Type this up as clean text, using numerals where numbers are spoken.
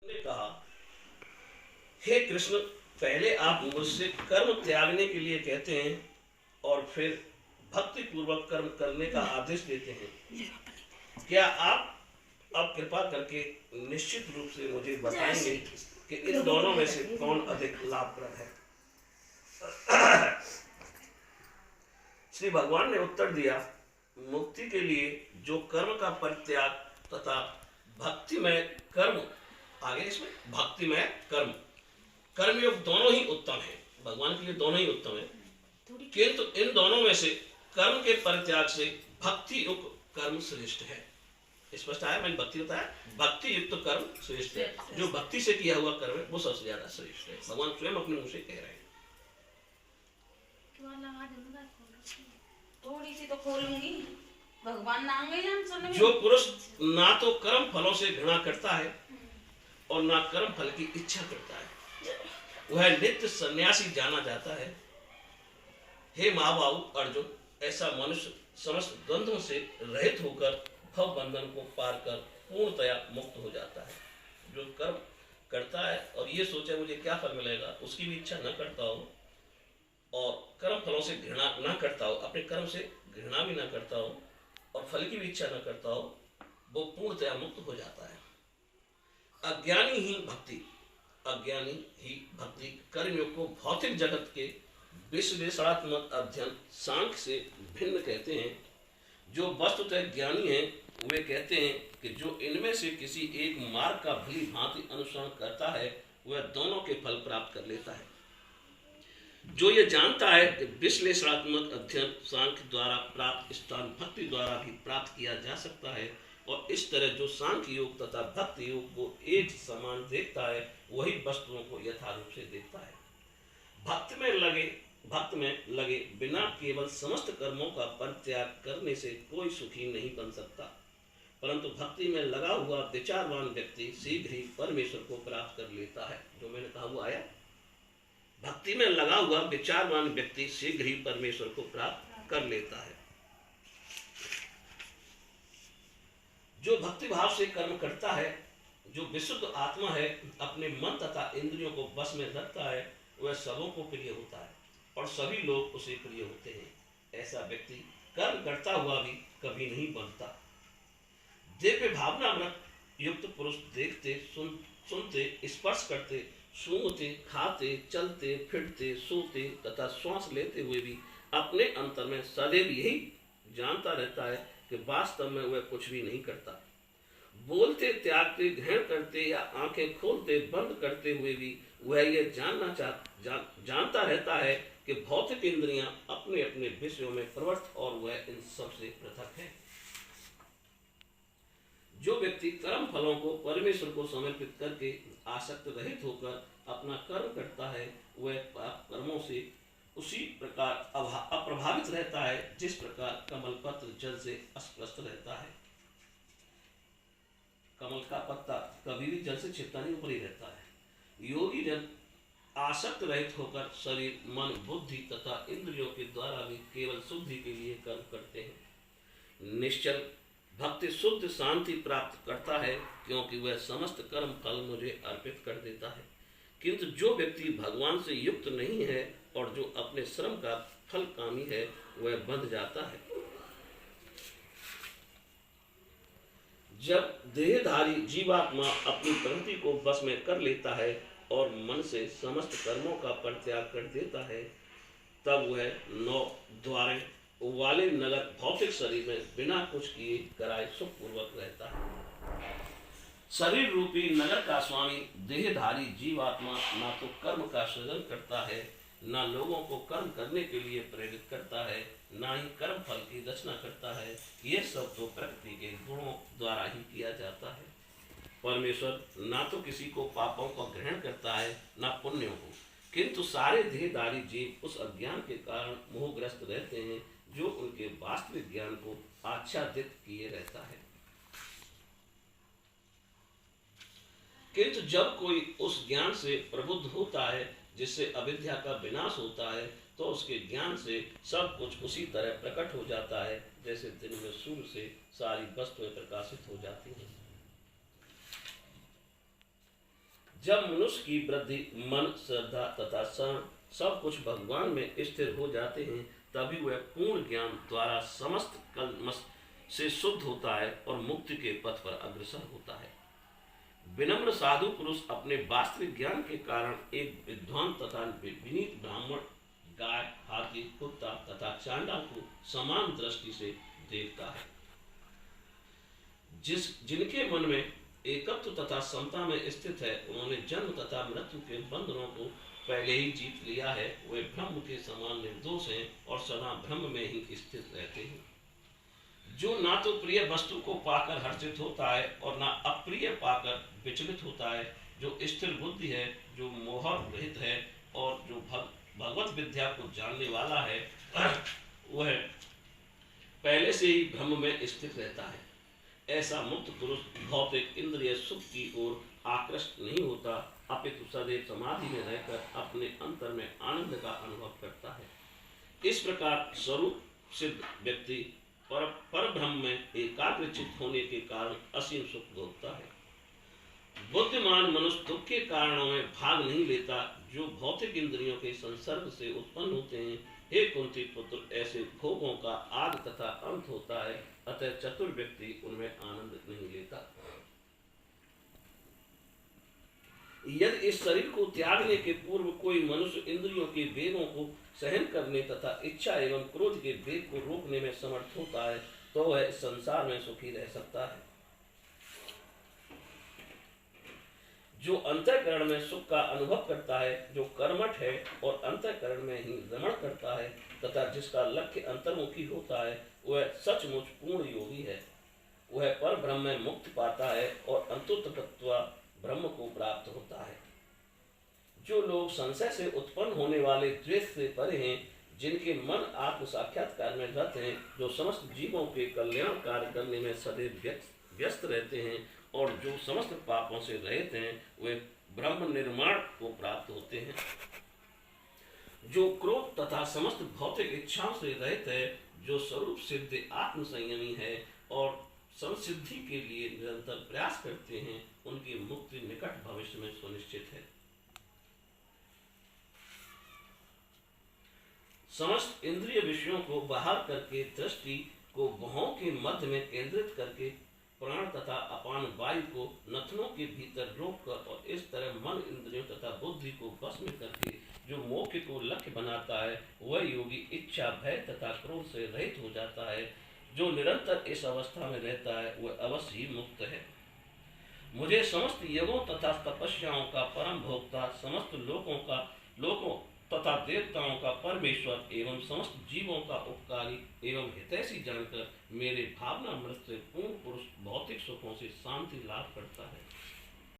ने कहा, हे कृष्ण, पहले आप मुझसे कर्म त्यागने के लिए कहते हैं और फिर भक्ति पूर्वक कर्म करने का आदेश देते हैं। क्या आप अब कृपा करके निश्चित रूप से मुझे बताएंगे कि इन दोनों में से कौन अधिक लाभप्रद है? श्री भगवान ने उत्तर दिया, मुक्ति के लिए जो कर्म का परित्याग तथा भक्ति में कर्म, आगे इसमें भक्ति में कर्म, कर्मयोग दोनों ही उत्तम है। भगवान के लिए दोनों ही उत्तम है, किंतु इन दोनों में से कर्म के परित्याग से भक्ति युक्त कर्म श्रेष्ठ है। स्पष्ट आया? मैंने भक्ति बताया, भक्ति युक्त कर्म श्रेष्ठ है। जो भक्ति से किया हुआ कर्म है वो सबसे ज्यादा श्रेष्ठ है। भगवान स्वयं अपने मुंह से कह रहे हैं। थोड़ी सी तो खोलूंगी। भगवान नाम में जो पुरुष ना तो कर्म फलों से घृणा करता है और ना कर्म फल की इच्छा करता है, वह नित्य सन्यासी जाना जाता है। हे महाबाहु अर्जुन, ऐसा मनुष्य समस्त द्वंद्वों से रहित होकर भव बंधन को पार कर पूर्णतया मुक्त हो जाता है। जो कर्म करता है और ये सोचे मुझे क्या फल मिलेगा, उसकी भी इच्छा न करता हो और कर्म फलों से घृणा न करता हो, अपने कर्म से घृणा भी न करता हो और फल की भी इच्छा न करता हो, वो पूर्णतया मुक्त हो जाता है। अज्ञानी ही भक्ति कर्मयोग को भौतिक जगत के विश्लेषणात्मक अध्ययन सांख्य से भिन्न कहते हैं। जो वस्तुतः ज्ञानी हैं वे कहते हैं कि जो इनमें से किसी एक मार्ग का भली भांति अनुसरण करता है वह दोनों के फल प्राप्त कर लेता है। जो ये जानता है कि विश्लेषणात्मक अध्ययन सांख्य द्वारा प्राप्त स्थान भक्ति द्वारा भी प्राप्त किया जा सकता है और इस तरह जो सांख्य योग तथा भक्ति योग को एक समान देखता है वही वस्तुओं को यथारूप से देखता है। भक्त में लगे बिना केवल समस्त कर्मों का परित्याग करने से कोई सुखी नहीं बन सकता, परंतु भक्ति में लगा हुआ विचारवान व्यक्ति शीघ्र ही परमेश्वर को प्राप्त कर लेता है। जो मैंने कहा वो आया, भक्ति में लगा हुआ विचारवान व्यक्ति शीघ्र ही परमेश्वर को प्राप्त कर लेता है। जो भक्ति भाव से कर्म करता है, जो विशुद्ध आत्मा है, अपने मन तथा इंद्रियों को वश में रखता है, वह सबों को प्रिय होता है और सभी लोग उसे प्रिय होते हैं। ऐसा व्यक्ति कर्म करता हुआ भी कभी नहीं बनता। दिव्य भावनामृत युक्त पुरुष देखते, सुनते, स्पर्श करते, सूंघते, खाते, चलते, फिरते, सोते तथा श्वास लेते हुए भी अपने अंतर में सदैव यही जानता रहता है कि वास्तव में वह कुछ भी नहीं करता। बोलते, त्यागते, ग्रहण करते या आंखें खोलते बंद करते हुए भी वह यह जानता रहता है कि भौतिक इंद्रियां अपने अपने विषयों में प्रवृत्त और वह इन सब से पृथक है। जो व्यक्ति कर्म फलों को परमेश्वर को समर्पित करके आसक्त रहित होकर अपना कर्म करता है, वह कर्मों से उसी प्रकार अप्रभावित रहता है जिस प्रकार कमल पत्र जल से अस्पष्ट रहता है। कमल का पत्ता कभी भी जल से छिपता नहीं, ऊपर ही रहता है। योगी जन आसक्त रहित होकर शरीर, मन, बुद्धि तथा इंद्रियों के द्वारा भी केवल शुद्धि के लिए कर्म करते हैं। निश्चल भक्ति शुद्ध शांति प्राप्त करता है क्योंकि वह समस्त कर्म फल मुझे अर्पित कर देता है। किंतु जो व्यक्ति भगवान से युक्त नहीं है और जो अपने श्रम का फल कामी है वह बंध जाता है। जब देहधारी जीवात्मा अपनी प्रकृति को वश में कर लेता है और मन से समस्त कर्मों का परित्याग कर देता है, तब वह 9 द्वारें वाले नगर भौतिक शरीर में बिना कुछ किए कराए सुखपूर्वक रहता है। शरीर रूपी नगर का स्वामी देहधारी जीवात्मा ना तो कर्म का सृजन करता है, ना लोगों को कर्म करने के लिए प्रेरित करता है, ना ही कर्म फल की रचना करता है। ये सब तो प्रकृति के गुणों द्वारा ही किया जाता है। परमेश्वर ना तो किसी को पापों का ग्रहण करता है ना पुण्यों को, किंतु सारे देहधारी जीव उस अज्ञान के कारण मोहग्रस्त रहते हैं जो उनके वास्तविक ज्ञान को आच्छादित किए रहता है। किंतु जब कोई उस ज्ञान से प्रबुद्ध होता है जिससे अविद्या का विनाश होता है, तो उसके ज्ञान से सब कुछ उसी तरह प्रकट हो जाता है जैसे दिन में सूर्य से सारी वस्तुएं प्रकाशित हो जाती हैं। जब मनुष्य की वृद्धि, मन, श्रद्धा तथा सब कुछ भगवान में स्थिर हो जाते हैं, तभी वह पूर्ण ज्ञान द्वारा समस्त कलमश से शुद्ध होता है और मुक्ति के पथ पर अग्रसर होता है। विनम्र साधु पुरुष अपने वास्तविक ज्ञान के कारण एक विद्वान तथा विनीत ब्राह्मण, गाय, हाथी, कुत्ता तथा चांडाल को समान दृष्टि से देखता है। जिनके मन में एकत्व तथा समता में स्थित है, उन्होंने जन्म तथा मृत्यु के बंधनों को पहले ही जीत लिया है। वे ब्रह्म के समान निर्दोष हैं और सदा ब्रह्म में ही स्थित रहते हैं। जो ना तो प्रिय वस्तु को पाकर हर्षित होता है और ना अप्रिय पाकर विचलित होता है, जो स्थिर बुद्धि है, जो मोह रहित है और जो भगवत विद्या को जानने वाला है, वह पहले से ही ब्रह्म में स्थित रहता है। ऐसा मुक्त पुरुष भौतिक इंद्रिय सुख की ओर आकृष्ट नहीं होता, अपितु सदैव समाधि में रहकर अपने अंतर में आनंद का अनुभव करता है। इस प्रकार स्वरूप सिद्ध व्यक्ति पर ब्रह्म में एकाग्रचित होने के कारण असीम सुख भोगता है। बुद्धिमान मनुष्य दुख के कारणों में भाग नहीं लेता, जो भौतिक इंद्रियों के संसर्ग से उत्पन्न होते हैं। हे कुंती पुत्र, ऐसे भोगों का आदि तथा अंत होता है, अतः चतुर व्यक्ति उनमें आनंद नहीं लेता। यदि इस शरीर को त्यागने के पूर्व कोई मनुष्य इंद्रियों के वेगों को सहन करने तथा इच्छा एवं क्रोध के वेग को रोकने में समर्थ होता है, तो वह इस संसार में सुखी रह सकता है। जो अंतःकरण में सुख का अनुभव करता है, जो कर्मठ है और अंतःकरण में ही रमण करता है तथा जिसका लक्ष्य अंतर्मुखी होता है, वह सचमुच पूर्ण योगी है। वह पर ब्रह्म में मुक्ति पाता है और अंततत्वा ब्रह्म को प्राप्त होता है। जो लोग संशय से उत्पन्न होने वाले द्वेष से परे हैं, जिनके मन आत्म साक्षात्कार में रत हैं, जो समस्त जीवों के कल्याण कार्य करने में सदैव व्यस्त रहते हैं और जो समस्त पापों से रहित हैं, वे ब्रह्म निर्माण को प्राप्त होते हैं। जो क्रोध तथा समस्त भौतिक इच्छाओं से रहित है, जो स्वरूप सिद्ध आत्म संयमी है और संसिद्धि के लिए निरंतर प्रयास करते हैं, उनकी मुक्ति निकट भविष्य में सुनिश्चित है। समस्त इंद्रिय विषयों को बाहर करके दृष्टि को भौं के मध्य में केंद्रित करके प्राण तथा अपान वायु को नथनों के भीतर रोककर और इस तरह मन, इंद्रियों तथा बुद्धि को वश में करके जो मोक्ष को लक्ष्य बनाता है, वह योगी इच्छा, भय तथा क्रोध से रहित हो जाता है। जो निरंतर इस अवस्था में रहता है, वह अवश्य ही मुक्त है। मुझे समस्त यज्ञों तथा तपस्याओं का परम भोक्ता, समस्त लोकों तथा देवताओं का परमेश्वर एवं समस्त जीवों का उपकारी एवं हितैषी जानकर मेरे भावना मृत से पूर्ण पुरुष भौतिक सुखों से शांति लाभ करता है।